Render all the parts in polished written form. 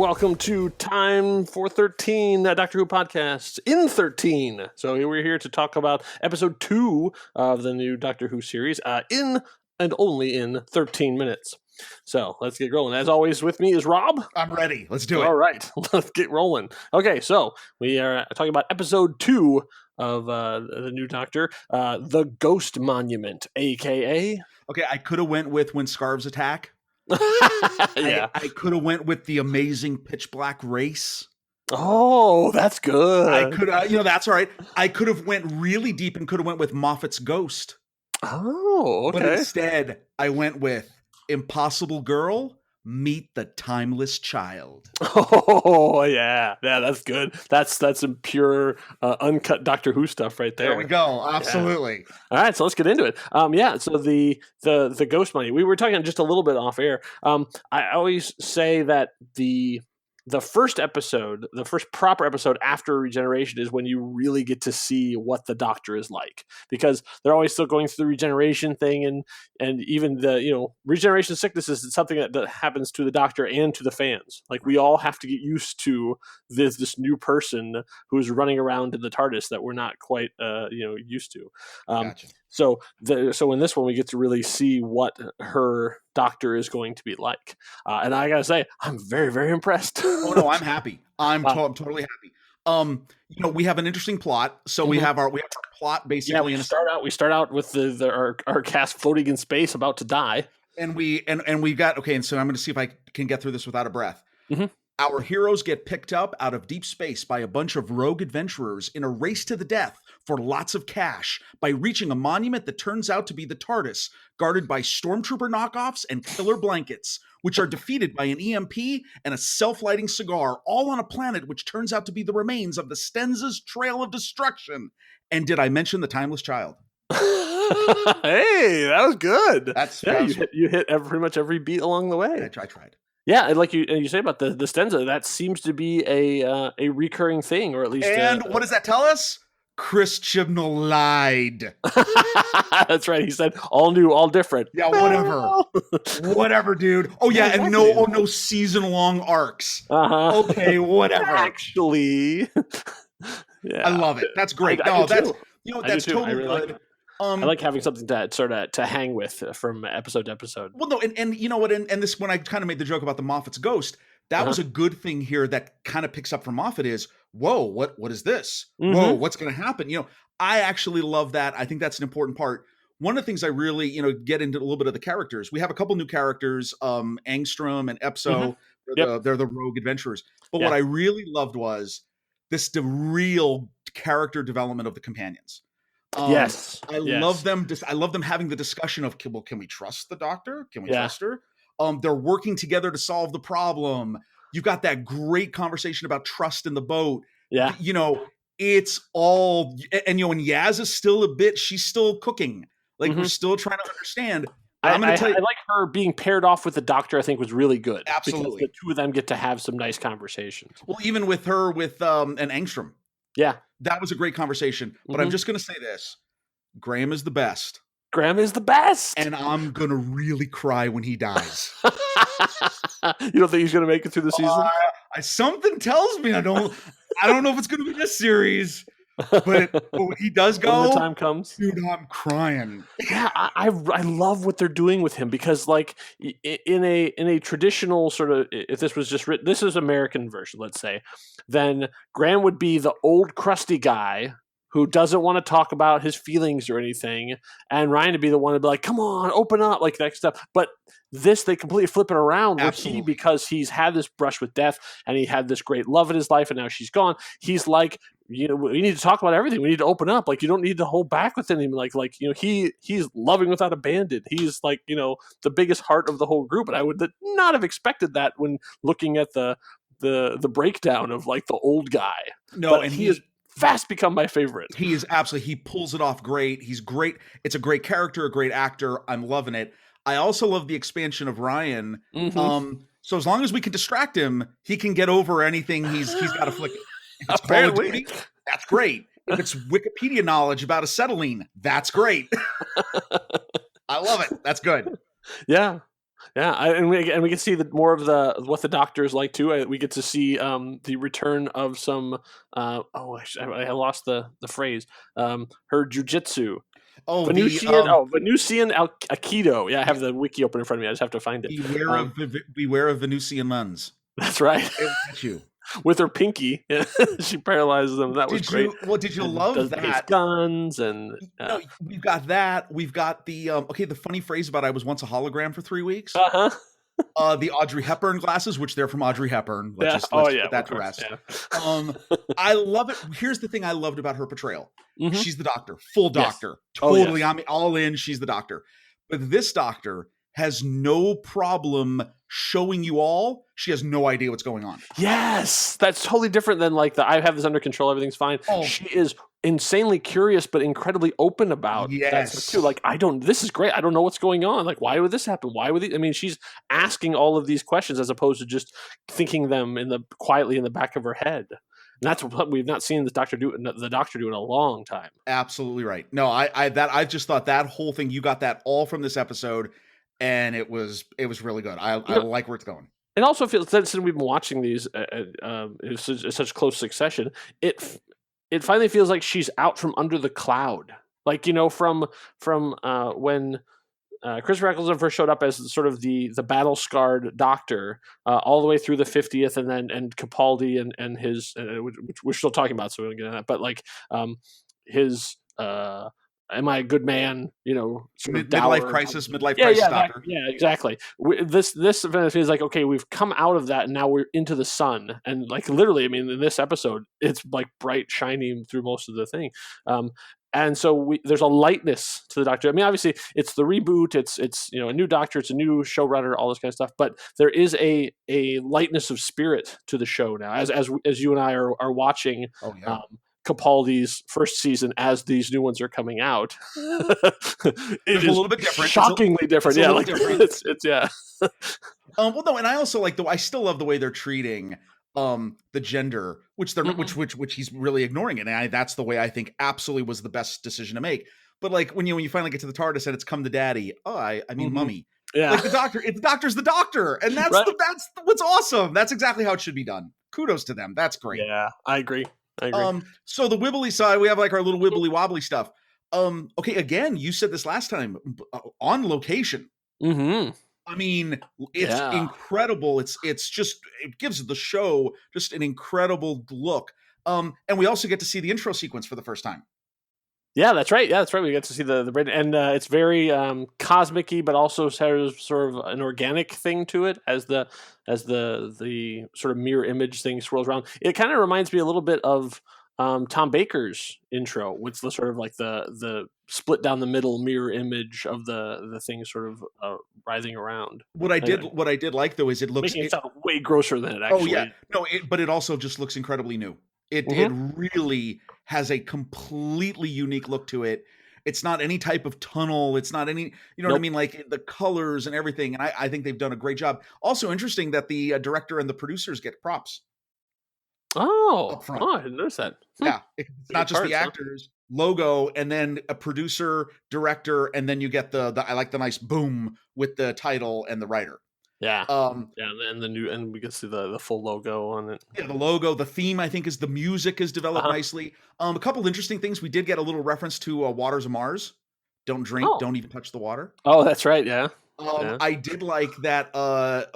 welcome to Time for 13, Doctor Who podcast in 13. So we're here to talk about episode 2 of the new Doctor Who series in and only in 13 minutes. So let's get rolling. As always, with me is Rob. I'm ready. Let's do it. All right, let's get rolling. Okay, so we are talking about episode 2 of the new Doctor, the Ghost Monument, a.k.a. Okay, I could have went with When Scarves Attack. Yeah. I could have went with the amazing Pitch Black Race. Oh, that's good. I could, that's all right. I could have went really deep and could have went with Moffat's Ghost. Oh, okay. But instead, I went with Impossible Girl, Meet the Timeless Child. Oh, yeah. Yeah, that's good. That's some pure, uncut Doctor Who stuff right there. There we go. Absolutely. Yeah. All right, so let's get into it. So the Ghost Money, we were talking just a little bit off air. I always say that the first episode, the first proper episode after regeneration is when you really get to see what the Doctor is like, because they're always still going through the regeneration thing, and even the regeneration sickness is something that happens to the Doctor and to the fans. Like, we all have to get used to this new person who's running around in the TARDIS that we're not quite used to. Gotcha. So in this one, we get to really see what her Doctor is going to be like. And I got to say, I'm very, very impressed. Oh, no, I'm happy. I'm totally happy. We have an interesting plot. So we have our plot basically. Yeah, we start out with our cast floating in space, about to die. And we've got, okay, and so I'm going to see if I can get through this without a breath. Mm-hmm. Our heroes get picked up out of deep space by a bunch of rogue adventurers in a race to the death for lots of cash by reaching a monument that turns out to be the TARDIS, guarded by stormtrooper knockoffs and killer blankets, which are defeated by an EMP and a self-lighting cigar, all on a planet which turns out to be the remains of the Stenza's Trail of Destruction. And did I mention the Timeless Child? Hey, that was good. You hit pretty much every beat along the way. I tried. Yeah, and like you say about the Stenza, that seems to be a recurring thing, or at least. And what does that tell us? Chris Chibnall lied. That's right. He said all new, all different. Yeah, whatever, dude. Oh yeah, exactly. And no season-long arcs. Uh-huh. Okay, whatever. Actually, yeah, I love it. That's great. That's totally really good. I like having something to hang with from episode to episode. Well, no, and you know what? And this, when I kind of made the joke about the Moffat's Ghost, that was a good thing here that kind of picks up from Moffat is, whoa, what is this? Mm-hmm. Whoa, what's going to happen? I actually love that. I think that's an important part. One of the things I really, get into a little bit of the characters. We have a couple new characters, Angstrom and Epso. Mm-hmm. They're the rogue adventurers. But what I really loved was the real character development of the companions. Yes. I love them. I love them having the discussion of, well, can we trust the Doctor? Can we trust her? They're working together to solve the problem. You've got that great conversation about trust in the boat. Yeah. It's all, and when Yaz is still a bit, she's still cooking. Like, we're still trying to understand. I'm going to tell you, I like her being paired off with the Doctor. I think was really good. Absolutely. Because the two of them get to have some nice conversations. Well, even with her, with an Angstrom. Yeah. That was a great conversation. But I'm just going to say this. Graham is the best. Graham is the best. And I'm going to really cry when he dies. You don't think he's going to make it through the season? Something tells me I don't know if it's going to be this series. But when he does go, when the time comes, dude, I'm crying. Yeah, I love what they're doing with him, because like in a traditional sort of, if this was just written, this is American version, let's say, then Graham would be the old crusty guy who doesn't want to talk about his feelings or anything, and Ryan to be the one to be like, come on, open up, like that stuff. But this, they completely flip it around. Absolutely. Because he's had this brush with death, and he had this great love in his life, and now she's gone. He's like, we need to talk about everything. We need to open up. Like, you don't need to hold back with anything. Like he's loving without abandon. He's like, the biggest heart of the whole group. And I would not have expected that when looking at the breakdown of like the old guy. No, but and he is fast become my favorite. He is absolutely, he pulls it off great. He's great. It's a great character, a great actor. I'm loving it. I also love the expansion of Ryan. Mm-hmm. So as long as we can distract him, he can get over anything he's got to flick. If it's Call of Duty, that's great. If it's Wikipedia knowledge about acetylene, that's great. I love it. That's good. Yeah. Yeah, and we can see more of what the Doctor is like too. We get to see the return of some. I lost the phrase. Her jujitsu. Oh, Venusian Aikido. Yeah, I have the wiki open in front of me. I just have to find it. beware of Venusian nuns. That's right. It'll get you. With her pinky, she paralyzes them. That was great. Did you love that? Guns and no, we've got that. We've got the the funny phrase about I was once a hologram for 3 weeks. The Audrey Hepburn glasses, which they're from Audrey Hepburn. Let's put that to rest. Yeah. I love it. Here's the thing I loved about her portrayal. Mm-hmm. She's the Doctor, full Doctor, totally. I'm all in. She's the Doctor, but this Doctor has no problem showing you all. She has no idea what's going on. Yes, that's totally different than like I have this under control. Everything's fine. She is insanely curious, but incredibly open about that stuff too. Like, this is great. I don't know what's going on. Like, why would this happen? Why would I mean, she's asking all of these questions as opposed to just thinking them quietly in the back of her head. And that's what we've not seen the Doctor do in a long time. Absolutely right. No, I just thought that whole thing, you got that all from this episode, and it was really good. I like where it's going. It also feels, since we've been watching these in such close succession, it finally feels like she's out from under the cloud. Like, from when Christopher Eccleston first showed up as sort of the battle scarred Doctor, all the way through the 50th, and Capaldi and his, which we're still talking about, so we don't get into that. But like his. Am I a good man? Sort of midlife crisis Doctor. Yeah, exactly. This event feels like, okay, we've come out of that and now we're into the sun, and like literally, I mean, in this episode, it's like bright, shining through most of the thing. And so there's a lightness to the Doctor. I mean, obviously, it's the reboot. It's a new Doctor. It's a new showrunner. All this kind of stuff. But there is a lightness of spirit to the show now, as you and I are watching. Oh, yeah. Capaldi's first season as these new ones are coming out. It's a little bit different. Shockingly different. Yeah, like different. It's yeah. Well, no, and I also like I still love the way they're treating the gender, which they're which he's really ignoring it, and that's the way I think absolutely was the best decision to make. But like when you finally get to the TARDIS and it's come to Daddy, I mean Mummy. Yeah, like the Doctor's the Doctor, and that's right. That's what's awesome. That's exactly how it should be done. Kudos to them. That's great. Yeah, I agree. So the wibbly side, we have like our little wibbly wobbly stuff. Okay, again, you said this last time, on location. Mm-hmm. I mean, it's incredible. It's just, it gives the show just an incredible look. And we also get to see the intro sequence for the first time. Yeah, that's right. We get to see the brain, and it's very cosmic-y, but also has sort of an organic thing to it as the sort of mirror image thing swirls around. It kind of reminds me a little bit of Tom Baker's intro, with the sort of like the split down the middle mirror image of the thing sort of writhing around. What I did like though is it looks making it sound way grosser than it actually. Oh yeah, no, but it also just looks incredibly new. It really has a completely unique look to it. It's not any type of tunnel. It's not any, what I mean? Like the colors and everything. And I think they've done a great job. Also interesting that the director and the producers get props. Oh, I didn't notice that. Yeah. It's not just the actors, logo, and then a producer, director, and then you get the I like the nice boom with the title and the writer. Yeah. And we can see the full logo on it. Yeah, the logo, the theme, I think, is the music is developed nicely. A couple interesting things. We did get a little reference to Waters of Mars. Don't drink, don't even touch the water. Oh, that's right. Yeah. I did like that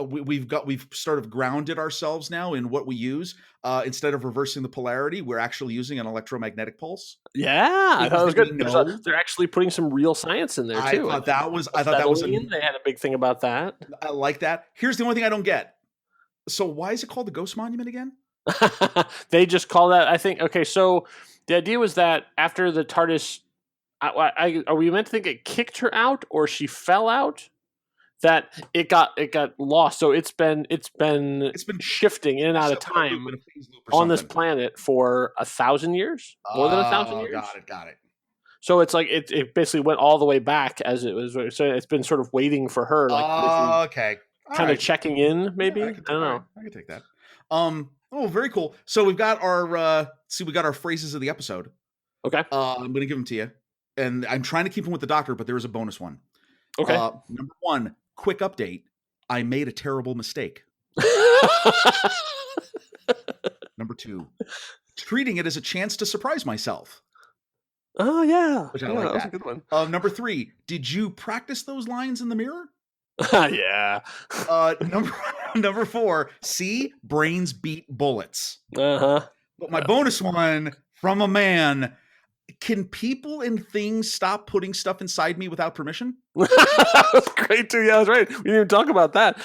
we've sort of grounded ourselves now in what we use. Instead of reversing the polarity, we're actually using an electromagnetic pulse. Yeah, I thought it was good. They're actually putting some real science in there too. I thought that was they had a big thing about that. I like that. Here's the only thing I don't get. So why is it called the Ghost Monument again? They just call that, I think. Okay, so the idea was that after the TARDIS, are we meant to think it kicked her out or she fell out? That it got lost, so it's been shifting in and out of time on this planet for 1,000 years, more than 1,000 years. Got it. So it's like it basically went all the way back as it was. So it's been sort of waiting for her, like okay, kind of checking in, maybe. I don't know. I can take that. Oh, very cool. So we've got our phrases of the episode. Okay, I'm going to give them to you, and I'm trying to keep them with the Doctor, but there is a bonus one. Okay, number one. Quick update. I made a terrible mistake. Number 2, treating it as a chance to surprise myself. Oh yeah, Which I yeah, like that was that. a good one. Number 3, did you practice those lines in the mirror? Yeah. Number 4, see, brains beat bullets. Uh-huh. But my bonus one from a man, can people and things stop putting stuff inside me without permission? That was great too. Yeah, that's right. We didn't even talk about that.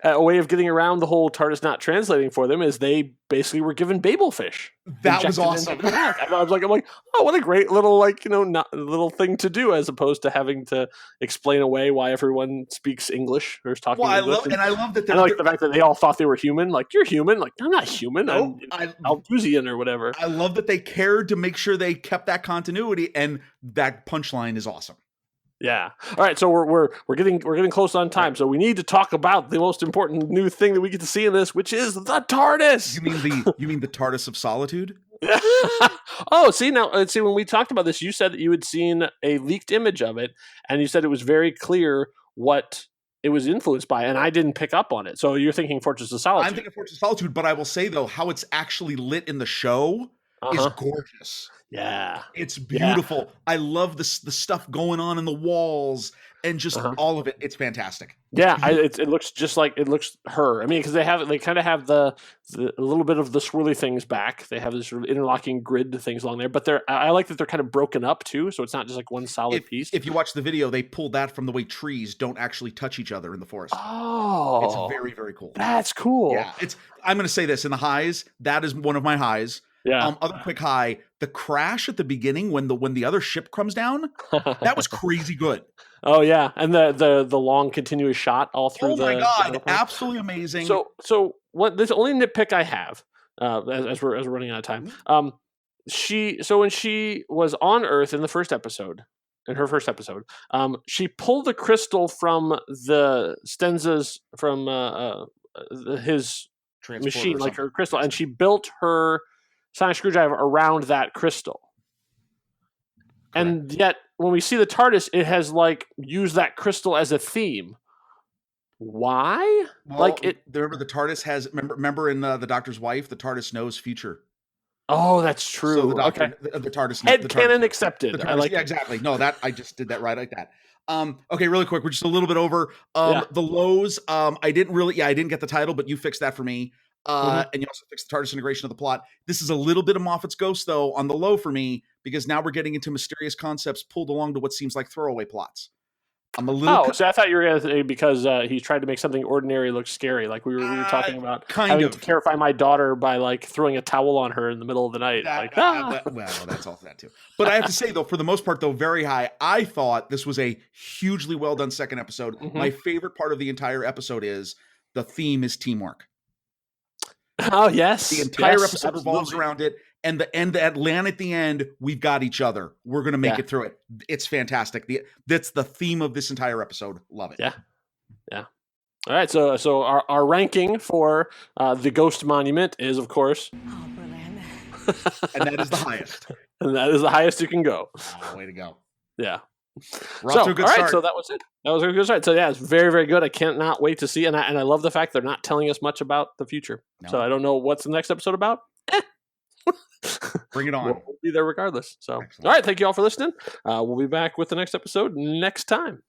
A way of getting around the whole TARDIS not translating for them is they basically were given Babelfish. That was awesome. And I'm like, oh, what a great little little thing to do, as opposed to having to explain away why everyone speaks English or is talking English. I love that. I like the fact that they all thought they were human. Like, you're human. Like, I'm not human. Nope. I'm Althusian or whatever. I love that they cared to make sure they kept that continuity, and that punchline is awesome. Yeah. All right. So we're getting close on time. Right. So we need to talk about the most important new thing that we get to see in this, which is the TARDIS. You mean the TARDIS of solitude? Oh, see when we talked about this, you said that you had seen a leaked image of it, and you said it was very clear what it was influenced by, and I didn't pick up on it. So you're thinking Fortress of Solitude. I'm thinking Fortress of Solitude, but I will say though, how it's actually lit in the show is gorgeous. Yeah, it's beautiful. Yeah. I love the stuff going on in the walls and just all of it. It's fantastic. Yeah, it looks just like it looks her. I mean, because they kind of have the a little bit of the swirly things back. They have this sort of interlocking grid things along there, but I like that they're kind of broken up too, so it's not just like one solid piece. If you watch the video, they pulled that from the way trees don't actually touch each other in the forest. Oh, it's very, very cool. That's cool. Yeah, I'm going to say this in the highs. That is one of my highs. Yeah. Other quick high, the crash at the beginning when the other ship comes down, that was crazy good. Oh yeah, and the long continuous shot all through. Oh my god, absolutely amazing. So what? This only nitpick I have, as we're running out of time. When she was on Earth in her first episode, she pulled the crystal from the Stenza's his machine, like her crystal, and she built her sonic screwdriver around that crystal. Correct. And yet, when we see the TARDIS, it has used that crystal as a theme. Why? Well, remember the TARDIS has. Remember in the Doctor's Wife, the TARDIS knows future. Oh, that's true. So the TARDIS headcanon accepted. I like. Yeah, exactly. No, that I just did that right like that. Okay, really quick. We're just a little bit over. The lows. I didn't get the title, but you fixed that for me. And you also fixed the TARDIS integration of the plot. This is a little bit of Moffat's Ghost, though, on the low for me, because now we're getting into mysterious concepts pulled along to what seems like throwaway plots. I'm a little. So I thought you were going to say because he tried to make something ordinary look scary, like we were talking about having to terrify my daughter by throwing a towel on her in the middle of the night. Well, that's all that too. But I have to say, though, for the most part, though, very high. I thought this was a hugely well done second episode. My favorite part of the entire episode is the theme is teamwork. Oh yes, the entire episode revolves around it, and at the end, we've got each other. We're gonna make it through it. It's fantastic. That's the theme of this entire episode. Love it. Yeah. All right, so our ranking for the Ghost Monument is, of course, and that is the highest. And that is the highest you can go. Way to go. Yeah. We're off to a good start. So that was it. That was a good start. So yeah, it's very, very good. I cannot wait to see, and I love the fact they're not telling us much about the future. No. So I don't know what's the next episode about. Bring it on. We'll be there regardless. So, Excellent. All right, thank you all for listening. We'll be back with the next episode next time.